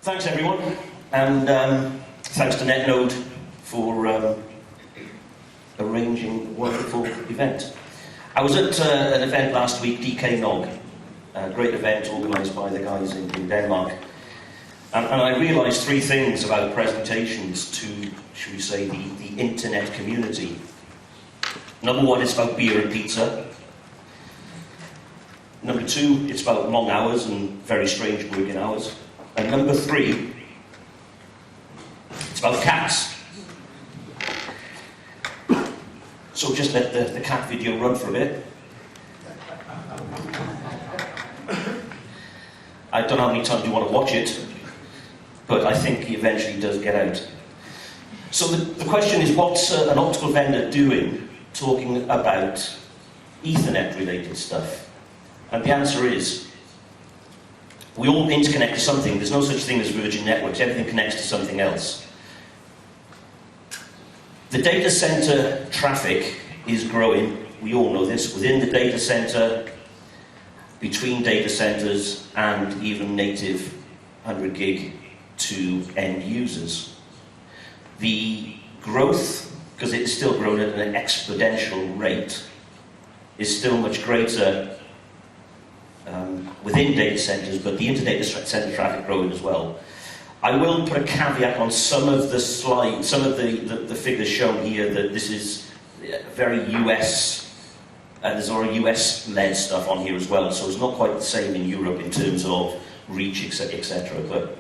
Thanks everyone, and thanks to Netnod for arranging a wonderful event. I was at an event last week, Netnod, a great event organised by the guys in Denmark, and I realised three things about presentations to, should we say, the internet community. Number one, it's about beer and pizza. Number two, it's about long hours and very strange working hours. And number three, it's about cats. So just let the cat video run for a bit. I don't know how many times you want to watch it, but I think he eventually does get out. So the question is, what's an optical vendor doing talking about Ethernet-related stuff? And the answer is, we all interconnect to something. There's no such thing as virgin networks. Everything connects to something else. The data center traffic is growing. We all know this. Within the data center, between data centers, and even native 100 gig to end users. The growth, because it's still growing at an exponential rate, is still much greater within data centers, but the inter-data center traffic growing as well. I will put a caveat on some of the slides, some of the figures shown here, that this is very US, there's already US-led stuff on here as well, so it's not quite the same in Europe in terms of reach, etc. But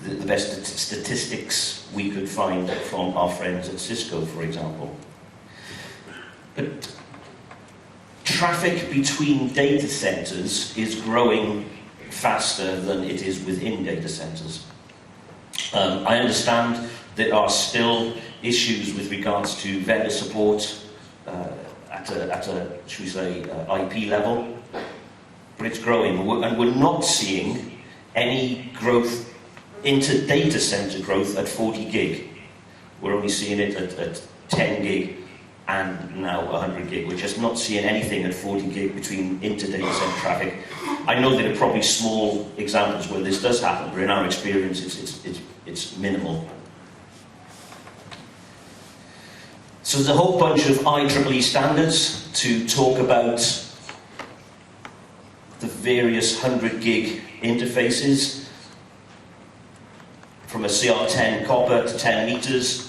the best statistics we could find from our friends at Cisco, for example. But traffic between data centers is growing faster than it is within data centers. I understand there are still issues with regards to vendor support at a, should we say, IP level, but it's growing, and we're not seeing any growth into data center growth at 40 gig. We're only seeing it at 10 gig. And now 100 gig. We're just not seeing anything at 40 gig between inter-data center traffic. I know there are probably small examples where this does happen, but in our experience it's minimal. So there's a whole bunch of IEEE standards to talk about the various 100 gig interfaces, from a CR10 copper to 10 meters,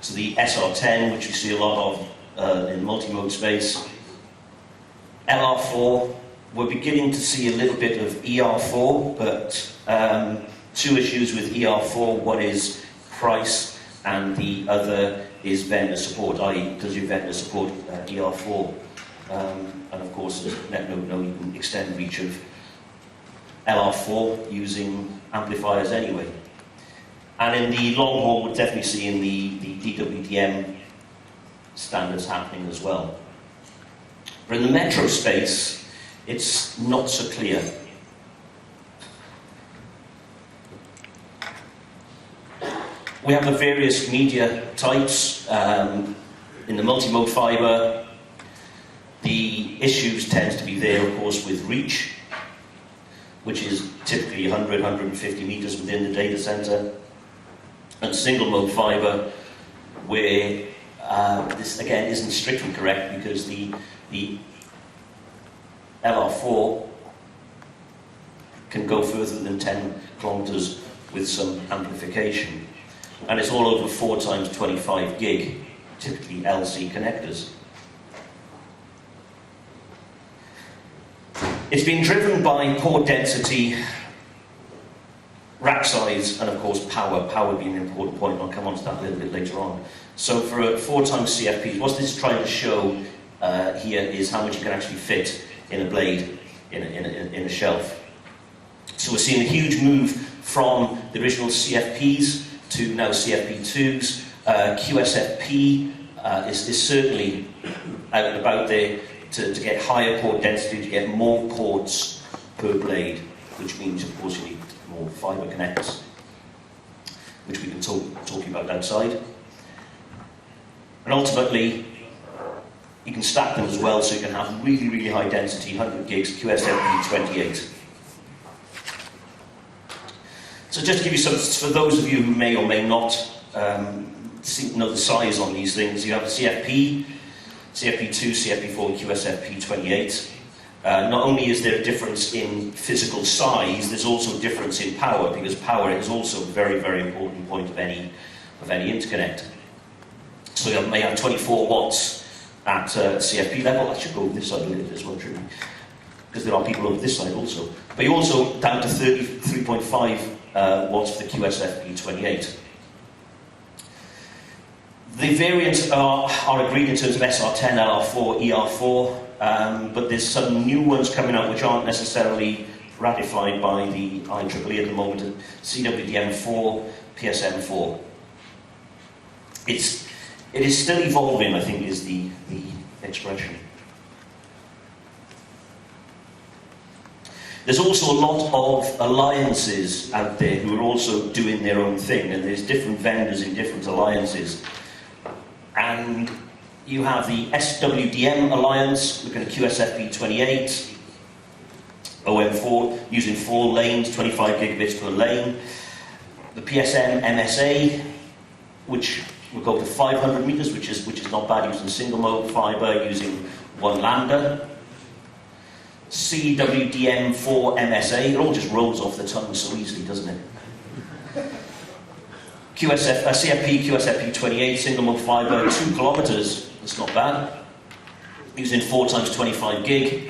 to the SR10, which you see a lot of in multi-mode space. LR4, we're beginning to see a little bit of ER4, but two issues with ER4. One is price, and the other is vendor support, i.e. does your vendor support ER4? And of course, as Netnod know, you can extend reach of LR4 using amplifiers anyway. And in the long haul, we're definitely seeing the DWDM standards happening as well. But in the metro space, it's not so clear. We have the various media types. In the multi-mode fiber, the issues tend to be there, of course, with reach, which is typically 100, 150 meters within the data center. And single-mode fiber, where this again isn't strictly correct, because the LR4 can go further than 10 kilometers with some amplification, and it's all over 4 times 25 gig, typically LC connectors. It's been driven by port density, rack size, and of course power being an important point, and I'll come on to that a little bit later on. So for 4 times CFPs, what this is trying to show here is how much you can actually fit in a blade, in a shelf. So we're seeing a huge move from the original CFPs to now CFP2s. QSFP is certainly out and about there to get higher port density, to get more ports per blade, which means, of course, you need more fiber connectors, which we can talk about outside. And ultimately, you can stack them as well, so you can have really, really high density, 100 gigs, QSFP 28. So just to give you some, for those of you who may or may not know the size on these things, you have CFP, CFP2, CFP4, QSFP28. Not only is there a difference in physical size, there's also a difference in power, because power is also a very, very important point of any interconnect. So you may have 24 watts at CFP level. I should go this side a little bit as well, shouldn't I? Because there are people over this side also. But you're also down to 33.5 watts for the QSFP28. The variants are agreed in terms of SR10, LR4, ER4, but there's some new ones coming out which aren't necessarily ratified by the IEEE at the moment, CWDM4, PSM4. It is still evolving, I think, is the expression. There's also a lot of alliances out there who are also doing their own thing, and there's different vendors in different alliances. And you have the SWDM Alliance, looking at QSFP28, OM4, using 4 lanes, 25 gigabits per lane. The PSM MSA, which will go to 500 meters, which is not bad, using single mode fiber, using 1 lambda. CWDM4 MSA, it all just rolls off the tongue so easily, doesn't it? CFP, QSFP28, single mode fiber, 2 kilometers, that's not bad. Using 4 times 25 gig.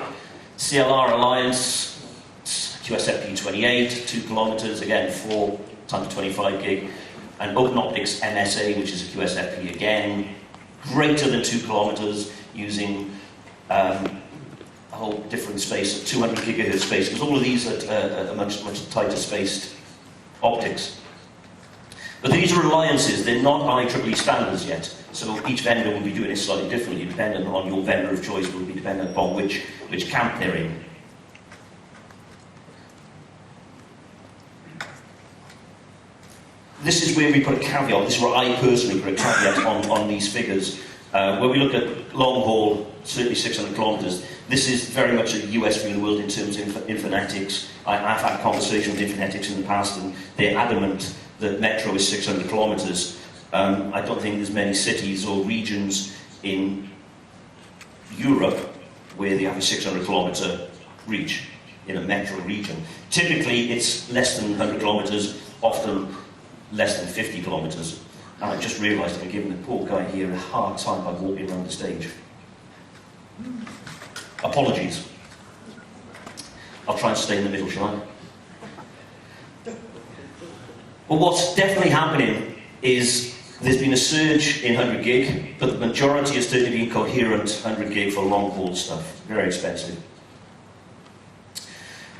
CLR Alliance, QSFP28, 2 kilometers, again 4 times 25 gig. And Open Optics MSA, which is a QSFP again, greater than 2 kilometers, using a whole different space, 200 gigahertz space, because all of these are much tighter spaced optics. But these are alliances, they're not IEEE standards yet, so each vendor will be doing it slightly differently, depending on your vendor of choice, will be dependent upon which camp they're in. This is where we put a caveat, this is where I personally put a caveat on these figures. When we look at long haul, certainly 600 kilometers, this is very much a US real world in terms of Infinetics. I've had conversations with Infinetics in the past, and they're adamant that metro is 600 kilometers. I don't think there's many cities or regions in Europe where they have a 600 kilometer reach in a metro region. Typically, it's less than 100 kilometers, often less than 50 kilometers. And I've just realised I'm giving the poor guy here a hard time by walking around the stage. Apologies. I'll try and stay in the middle, shall I? But what's definitely happening is there's been a surge in 100 gig, but the majority has certainly been coherent 100 gig for long haul stuff. Very expensive.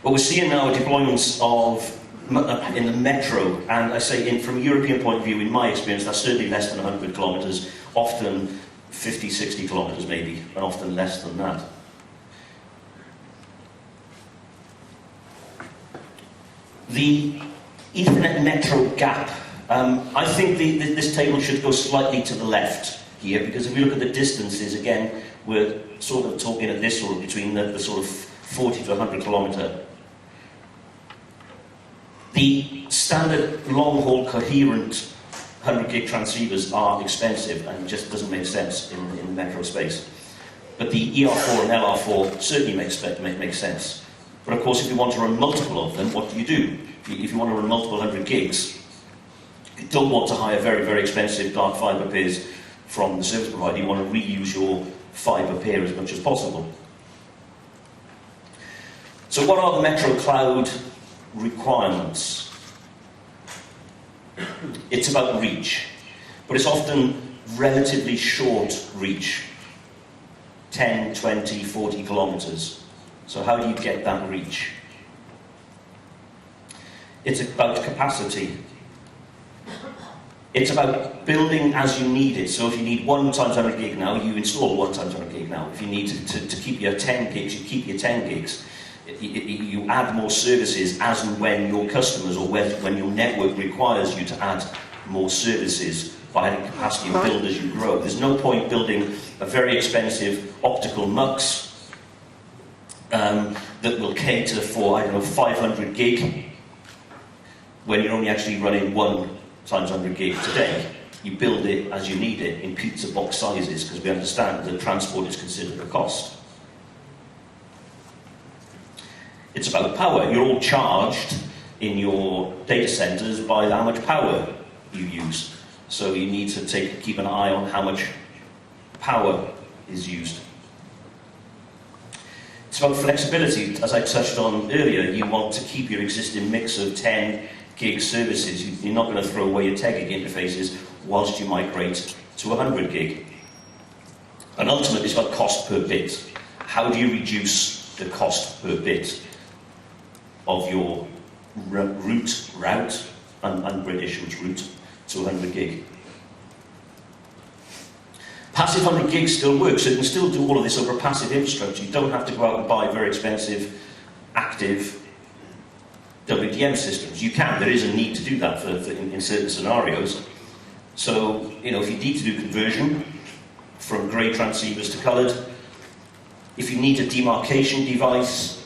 What we're seeing now are deployments of in the metro, and I say from a European point of view, in my experience, that's certainly less than 100 kilometres, often 50, 60 kilometres maybe, and often less than that. The Ethernet metro gap, I think this table should go slightly to the left here, because if we look at the distances, again, we're sort of talking at this sort of between the sort of 40 to 100 kilometre. The standard long-haul coherent 100 gig transceivers are expensive and just doesn't make sense in the metro space. But the ER4 and LR4 certainly make sense. But of course, if you want to run multiple of them, what do you do? If you want to run multiple 100 gigs, you don't want to hire very, very expensive dark fibre pairs from the service provider. You want to reuse your fibre pair as much as possible. So what are the metro cloud requirements? It's about reach, but it's often relatively short reach, 10, 20, 40 kilometers. So how do you get that reach? It's about capacity. It's about building as you need it. So if you need 1 times 100 gig now, you install 1 times 100 gig now. If you need to keep your 10 gigs, you keep your 10 gigs. You add more services as and when your customers or when your network requires you to add more services by adding capacity and build as you grow. There's no point building a very expensive optical mux that will cater for, I don't know, 500 gig when you're only actually running 1 times 100 gig today. You build it as you need it in pizza box sizes, because we understand that transport is considered a cost. It's about power. You're all charged in your data centers by how much power you use. So you need to keep an eye on how much power is used. It's about flexibility. As I touched on earlier, you want to keep your existing mix of 10 gig services. You're not going to throw away your 10 gig interfaces whilst you migrate to 100 gig. And ultimately, it's about cost per bit. How do you reduce the cost per bit of your route, and British route, to 100 gig? Passive 100 gig still works, so you can still do all of this over passive infrastructure. You don't have to go out and buy very expensive, active WDM systems. You can. There is a need to do that in certain scenarios. So, if you need to do conversion from grey transceivers to coloured, if you need a demarcation device,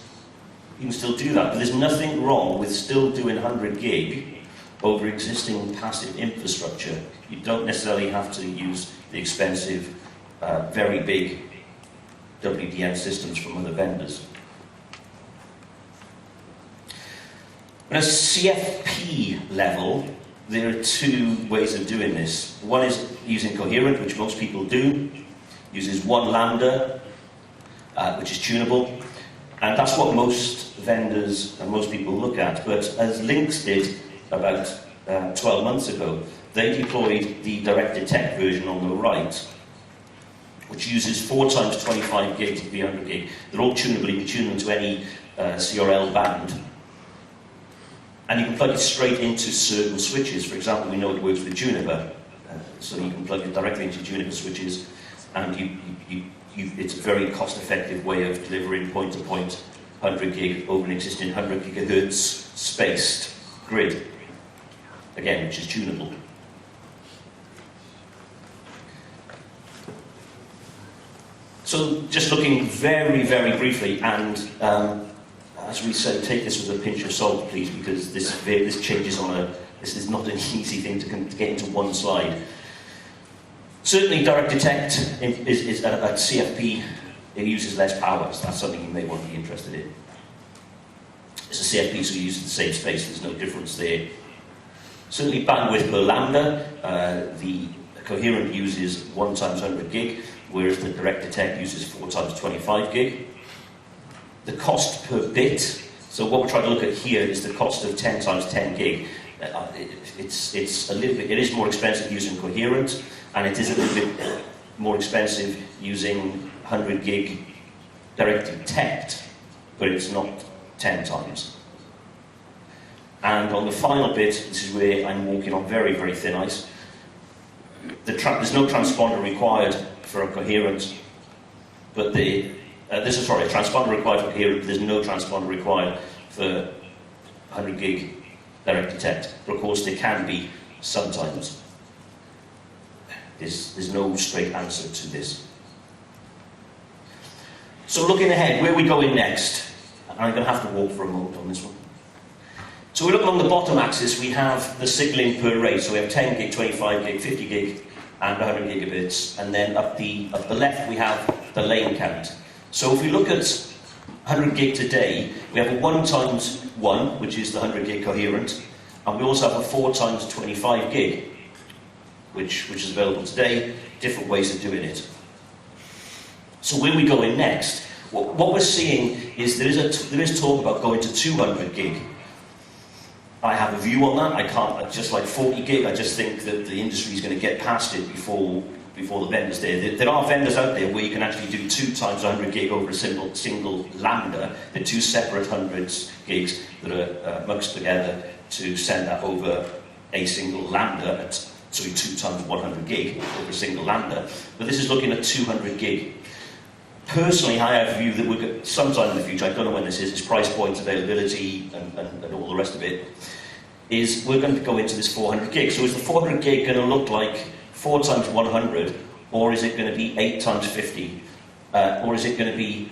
you can still do that. But there's nothing wrong with still doing 100 gig over existing passive infrastructure. You don't necessarily have to use the expensive, very big WDM systems from other vendors. At a CFP level, there are 2 ways of doing this. One is using coherent, which most people do. Uses 1 lambda, which is tunable. And that's what most vendors and most people look at. But as Lynx did about 12 months ago, they deployed the direct detect version on the right, which uses 4 times 25 gig to be 100 gig. They're all tunable. You can tune them to any CRL band. And you can plug it straight into certain switches. For example, we know it works with Juniper. So you can plug it directly into Juniper switches, and it's a very cost-effective way of delivering point-to-point 100 gig over an existing 100 gigahertz spaced grid. Again, which is tunable. So just looking very, very briefly, and as we say, take this with a pinch of salt, please, because this changes on this is not an easy thing to get into one slide. Certainly, direct detect is at CFP, it uses less power, so that's something you may want to be interested in. It's a CFP, so you use the same space, there's no difference there. Certainly, bandwidth per lambda, the coherent uses 1 times 100 gig, whereas the direct detect uses 4 times 25 gig. The cost per bit, so what we're trying to look at here is the cost of 10 times 10 gig. It's a little bit, it is more expensive using coherent, and it is a little bit more expensive using 100 gig direct detect, but it's not 10 times. And on the final bit, this is where I'm walking on very, very thin ice. There's no transponder required for a coherent, but a transponder required for coherent, but there's no transponder required for 100 gig direct detect. But of course, there can be sometimes. There's no straight answer to this. So looking ahead, where are we going next? I'm going to have to walk for a moment on this one. So we look along the bottom axis, we have the signaling per rate. So we have 10 gig, 25 gig, 50 gig, and 100 gigabits. And then up the left, we have the lane count. So if we look at 100 gig today, we have a 1 times 1, which is the 100 gig coherent, and we also have a 4 times 25 gig, which is available today, different ways of doing it. So where we go in next, what we're seeing is there is talk about going to 200 gig. I have a view on that. I can't, just like 40 gig, I just think that the industry is going to get past it before the vendors there. There are vendors out there where you can actually do 2 times 100 gig over a single lambda. They're 2 separate 100 gigs that are muxed together to send that over a single lambda, 2 times 100 gig over a single lambda. But this is looking at 200 gig. Personally, I have a view that we're sometime in the future, I don't know when this is, it's price points, availability, and all the rest of it, is we're going to go into this 400 gig. So is the 400 gig going to look like 4 times 100, or is it going to be 8 times 50, or is it going to be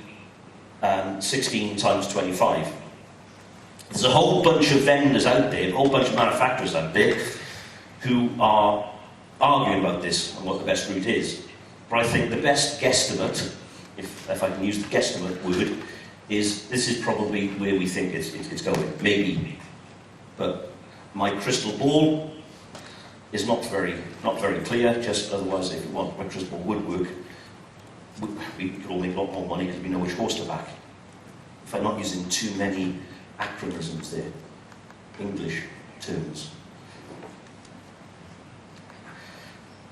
16 times 25? There's a whole bunch of vendors out there, a whole bunch of manufacturers out there, who are arguing about this and what the best route is. But I think the best guesstimate, if I can use the guesstimate word, is this is probably where we think it's going. Maybe. But my crystal ball is not very clear, just otherwise if my crystal ball would work, we could all make a lot more money because we know which horse to back. If I'm not using too many acronyms there, English terms.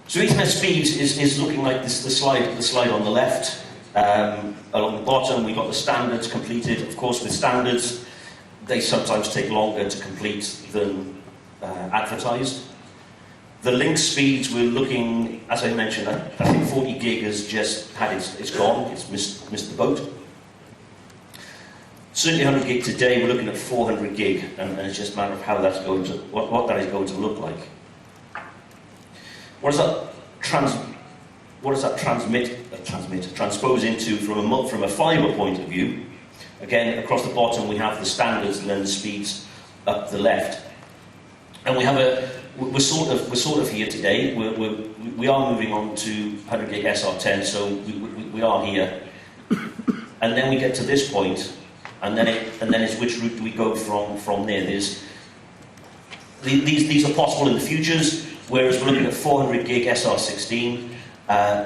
So Ethernet speed is looking like this, the slide on the left. Along the bottom, we've got the standards completed. Of course, with standards, they sometimes take longer to complete than advertised. The link speeds, we're looking, as I mentioned, I think 40 gig has just had it's gone, it's missed the boat. Certainly 100 gig today, we're looking at 400 gig, and it's just a matter of how that's going to, what that is going to look like. What does that transpose into from a fibre point of view? Again, across the bottom we have the standards and then the speeds up the left. And we have we're sort of here today. We are moving on to 100 gig SR10, so we are here. And then we get to this point, and then it's which route do we go from there? These are possible in the futures, whereas we're looking at 400 gig SR16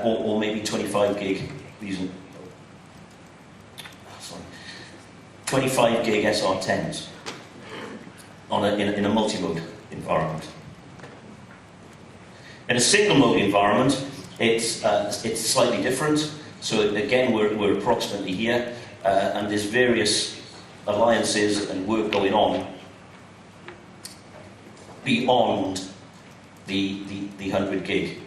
or maybe 25 gig using 25 gig SR10s in a multi-mode environment. In a single mode environment, it's slightly different. So again, we're approximately here, and there's various alliances and work going on beyond the 100 gig.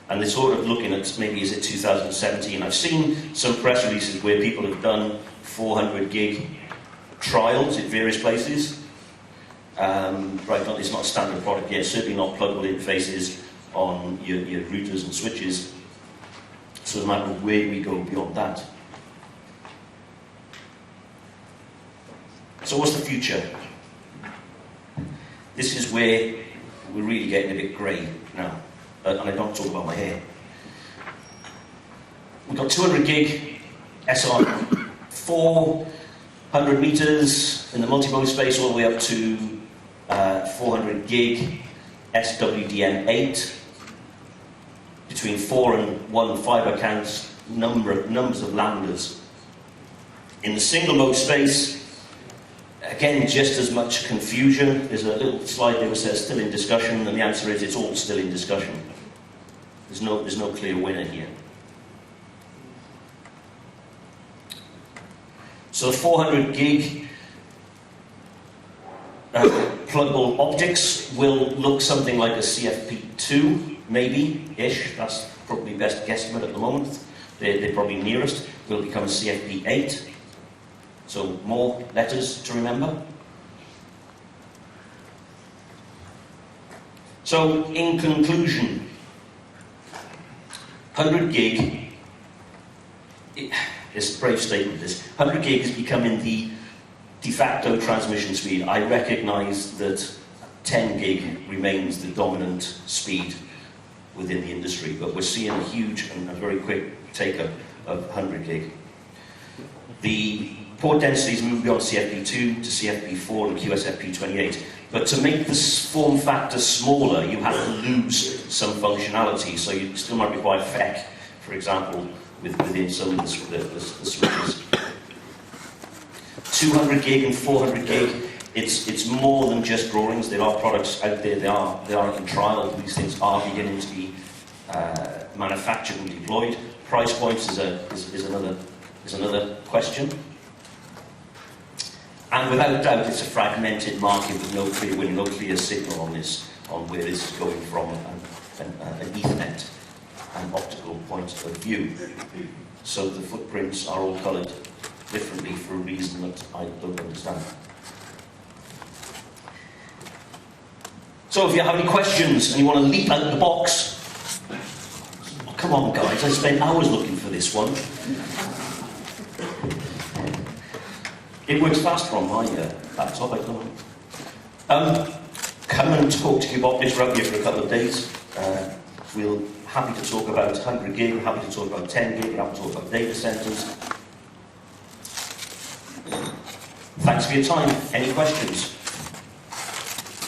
And they're sort of looking at, maybe is it 2017? I've seen some press releases where people have done 400 gig trials in various places. Right, it's not a standard product yet, certainly not pluggable interfaces on your routers and switches. So no matter where we go beyond that. So what's the future? This is where we're really getting a bit grey now. And I don't talk about my hair. We've got 200 gig SR4, 100 meters in the multi-mode space, all the way up to 400 gig SWDM8, between 4 and 1 fiber counts, numbers of lambdas. In the single mode space, again, just as much confusion. There's a little slide there which says still in discussion, and the answer is it's all still in discussion. There's no clear winner here. So 400 gig pluggable optics will look something like a CFP2, maybe-ish. That's probably best guesstimate at the moment. They're probably nearest. Will become a CFP8. So more letters to remember. So in conclusion, 100 gig, it's a brave statement this, 100 gig is becoming the de facto transmission speed. I recognise that 10 gig remains the dominant speed within the industry, but we're seeing a huge and a very quick take-up of 100 gig. The port densities move beyond CFP2 to CFP4 and QSFP28, but to make this form factor smaller, you have to lose some functionality, so you still might require FEC, for example, within some of the switches. 200 gig and 400 gig, it's more than just drawings. There are products out there, they are in trial. These things are beginning to be manufactured and deployed. Price points is another question. And without doubt, it's a fragmented market with no clear winner, no clear signal on this, on where this is going from an Ethernet and optical point of view. So the footprints are all coloured differently for a reason that I don't understand. So if you have any questions and you want to leap out of the box, oh, come on guys, I spent hours looking for this one. It works faster on my laptop, I don't know. Come and talk to you about this around here for a couple of days. We're happy to talk about 100 gig, we're happy to talk about 10 gig, we're happy to talk about data centers. Thanks for your time. Any questions?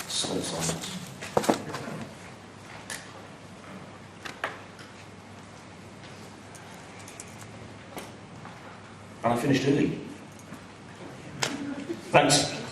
So silence. And I finished early. Thanks.